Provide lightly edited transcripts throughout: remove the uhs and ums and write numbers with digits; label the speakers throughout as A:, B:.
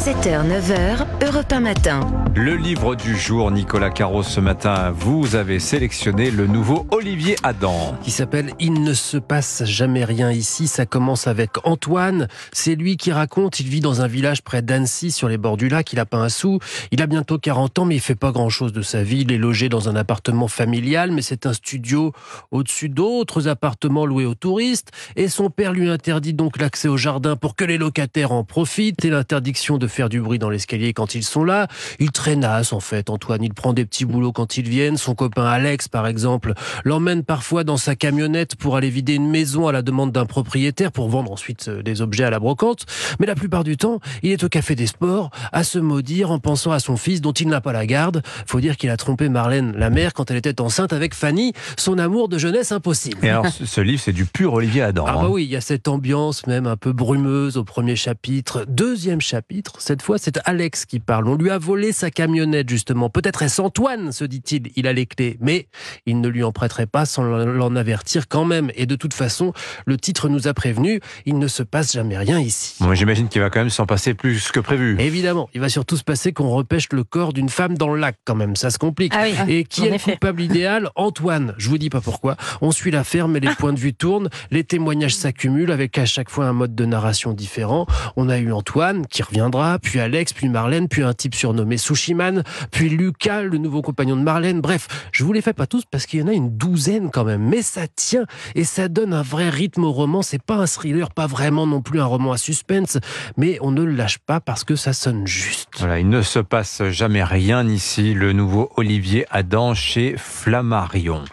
A: 7h, 9h, Europe 1 matin.
B: Le livre du jour, Nicolas Carros, ce matin, vous avez sélectionné le nouveau Olivier Adam.
C: Qui s'appelle « Il ne se passe jamais rien ici ». Ça commence avec Antoine. C'est lui qui raconte, il vit dans un village près d'Annecy, sur les bords du lac. Il n'a pas un sou. Il a bientôt 40 ans, mais il fait pas grand-chose de sa vie. Il est logé dans un appartement familial, mais c'est un studio au-dessus d'autres appartements loués aux touristes. Et son père lui interdit donc l'accès au jardin pour que les locataires en profitent. Et l'interdiction de faire du bruit dans l'escalier quand ils sont là. Il traînasse en fait, Antoine. Il prend des petits boulots quand ils viennent. Son copain Alex, par exemple, l'emmène parfois dans sa camionnette pour aller vider une maison à la demande d'un propriétaire pour vendre ensuite des objets à la brocante. Mais la plupart du temps, il est au café des sports à se maudire en pensant à son fils dont il n'a pas la garde. Faut dire qu'il a trompé Marlène, la mère, quand elle était enceinte avec Fanny, son amour de jeunesse impossible.
B: Et alors, ce livre, c'est du pur Olivier Adam.
C: Ah bah oui, il y a cette ambiance même un peu brumeuse au premier chapitre. Deuxième chapitre, cette fois, c'est Alex qui parle. On lui a volé sa camionnette, justement. Peut-être est-ce Antoine, se dit-il. Il a les clés. Mais il ne lui en prêterait pas sans l'en avertir quand même. Et de toute façon, le titre nous a prévenu, il ne se passe jamais rien ici.
B: Bon, j'imagine qu'il va quand même s'en passer plus que prévu.
C: Évidemment, il va surtout se passer qu'on repêche le corps d'une femme dans le lac quand même. Ça se complique.
D: Ah oui,
C: et qui est le coupable idéal? Antoine. Je vous dis pas pourquoi. On suit l'affaire, mais les points de vue tournent. Les témoignages s'accumulent avec à chaque fois un mode de narration différent. On a eu Antoine qui reviendra, puis Alex, puis Marlène, puis un type surnommé Sushiman, puis Lucas, le nouveau compagnon de Marlène. Bref, je vous les fais pas tous parce qu'il y en a une douzaine quand même. Mais ça tient et ça donne un vrai rythme au roman. C'est pas un thriller, pas vraiment non plus un roman à suspense, mais on ne le lâche pas parce que ça sonne juste.
B: Voilà, il ne se passe jamais rien ici. Le nouveau Olivier Adam chez Flammarion.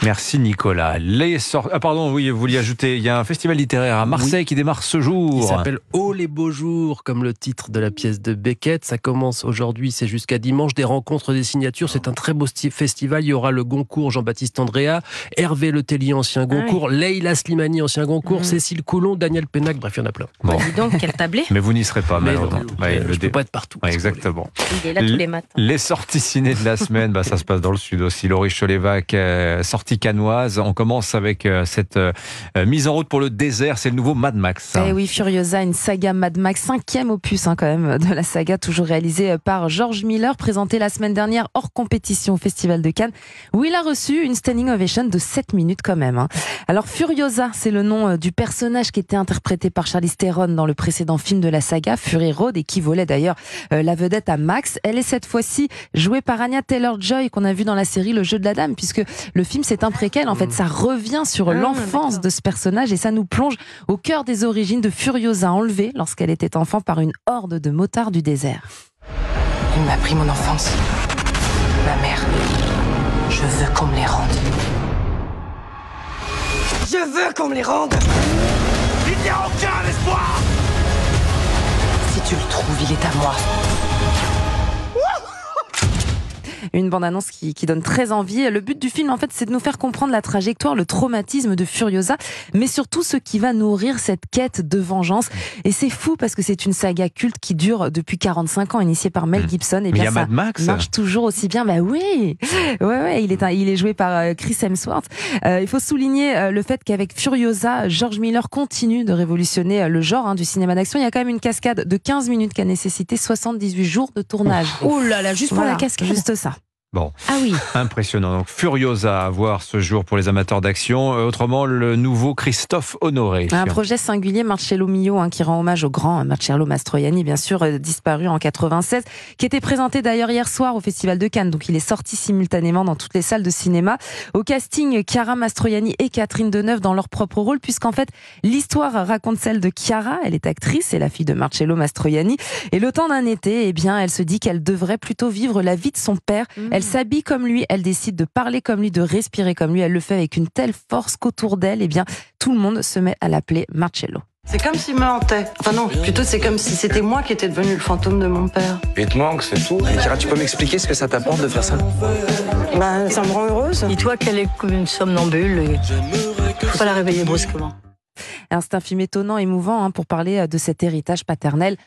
B: Merci Nicolas. Pardon, oui, vous vouliez ajouter, il y a un festival littéraire à Marseille qui démarre ce jour.
C: Il s'appelle Oh les beaux jours, comme le titre de la pièce de Beckett. Ça commence aujourd'hui, c'est jusqu'à dimanche. Des rencontres, des signatures. C'est un très beau festival. Il y aura le Goncourt, Jean-Baptiste Andréa, Hervé Letellier, ancien Goncourt, Leïla Slimani, ancien Goncourt, Cécile Coulon, Daniel Pénac. Bref, il y en a plein.
B: Bon.
D: Dis donc, quel tablé.
B: Mais vous n'y serez pas, malheureusement.
C: Je ne peux pas être partout.
B: Ouais, exactement.
D: Il est là tous les matins.
B: Les sorties ciné de la semaine, ça se passe dans le sud aussi. Laurie Cholévac, sortie cannoise. On commence avec cette mise en route pour le désert. C'est le nouveau Mad Max.
E: Eh oui, Furiosa, une saga Mad Max, 5e opus quand même de la saga, toujours réalisée par George Miller, présenté la semaine dernière hors compétition au Festival de Cannes, où il a reçu une standing ovation de 7 minutes quand même. Alors Furiosa, c'est le nom du personnage qui était interprété par Charlize Theron dans le précédent film de la saga, Fury Road, et qui volait d'ailleurs la vedette à Max. Elle est cette fois-ci jouée par Anya Taylor-Joy, qu'on a vu dans la série Le Jeu de la Dame, puisque le film c'est un préquel. En fait, ça revient sur l'enfance de ce personnage et ça nous plonge au cœur des origines de Furiosa, enlevée lorsqu'elle était enfant par une horde de motards du désert.
F: Il m'a pris mon enfance, ma mère. Je veux qu'on me les rende. Je veux qu'on me les rende.
G: Il n'y a aucun espoir.
F: Si tu le trouves, il est à moi.
E: Une bande-annonce qui donne très envie. Le but du film, en fait, c'est de nous faire comprendre la trajectoire, le traumatisme de Furiosa, mais surtout ce qui va nourrir cette quête de vengeance. Et c'est fou parce que c'est une saga culte qui dure depuis 45 ans, initiée par Mel Gibson. Et
B: bien,
E: ça
B: Mad Max
E: marche toujours aussi bien. Bah oui, ouais, il est joué par Chris Hemsworth. Il faut souligner le fait qu'avec Furiosa, George Miller continue de révolutionner le genre du cinéma d'action. Il y a quand même une cascade de 15 minutes qui a nécessité 78 jours de tournage.
D: Oh là là, juste pour la cascade.
E: Juste ça.
B: Bon,
D: Ah oui.
B: impressionnant. Donc Furiosa à voir ce jour pour les amateurs d'action. Autrement, le nouveau Christophe Honoré.
E: Un projet singulier, Marcello Mio, qui rend hommage au grand Marcello Mastroianni, bien sûr, disparu en 96, qui était présenté d'ailleurs hier soir au Festival de Cannes. Donc il est sorti simultanément dans toutes les salles de cinéma. Au casting, Chiara Mastroianni et Catherine Deneuve dans leur propre rôle, puisqu'en fait, l'histoire raconte celle de Chiara. Elle est actrice, c'est la fille de Marcello Mastroianni. Et le temps d'un été, elle se dit qu'elle devrait plutôt vivre la vie de son père. Elle s'habille comme lui, elle décide de parler comme lui, de respirer comme lui. Elle le fait avec une telle force qu'autour d'elle, tout le monde se met à l'appeler Marcello.
H: C'est comme s'il me hantait. Enfin non, plutôt c'est comme si c'était moi qui étais devenu le fantôme de mon père.
I: Il te manque, c'est tout. Mais Chiara, tu peux m'expliquer ce que ça t'apporte de faire ça?
H: Ça me rend heureuse.
J: Dis-toi qu'elle est comme une somnambule et faut pas la réveiller brusquement.
E: Alors, c'est un film étonnant, émouvant pour parler de cet héritage paternel.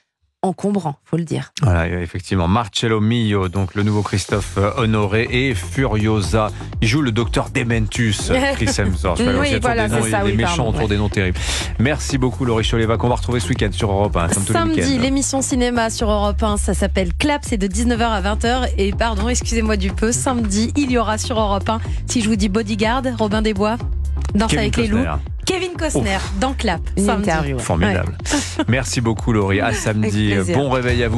E: encombrant, faut le dire.
B: Voilà, effectivement, Marcello Mio, donc le nouveau Christophe Honoré, et Furiosa. Il joue le docteur Dementus, Chris Hemsworth.
E: Oui, voilà, c'est ça.
B: Il est méchant autour des noms terribles. Merci beaucoup, Laurie Choleva, qu'on va retrouver ce week-end sur Europe 1.
D: Samedi, l'émission cinéma sur Europe 1, ça s'appelle Clap, c'est de 19h à 20h. Et pardon, excusez-moi du peu, samedi, il y aura sur Europe 1, si je vous dis Bodyguard, Robin des Bois, Danse
B: Kevin
D: avec
B: Costner.
D: les loups, Kevin Costner dans Clap.
E: Une
D: samedi.
E: interview.
B: Formidable. Merci beaucoup, Laurie. À samedi.
E: Avec plaisir.
B: Bon réveil à vous.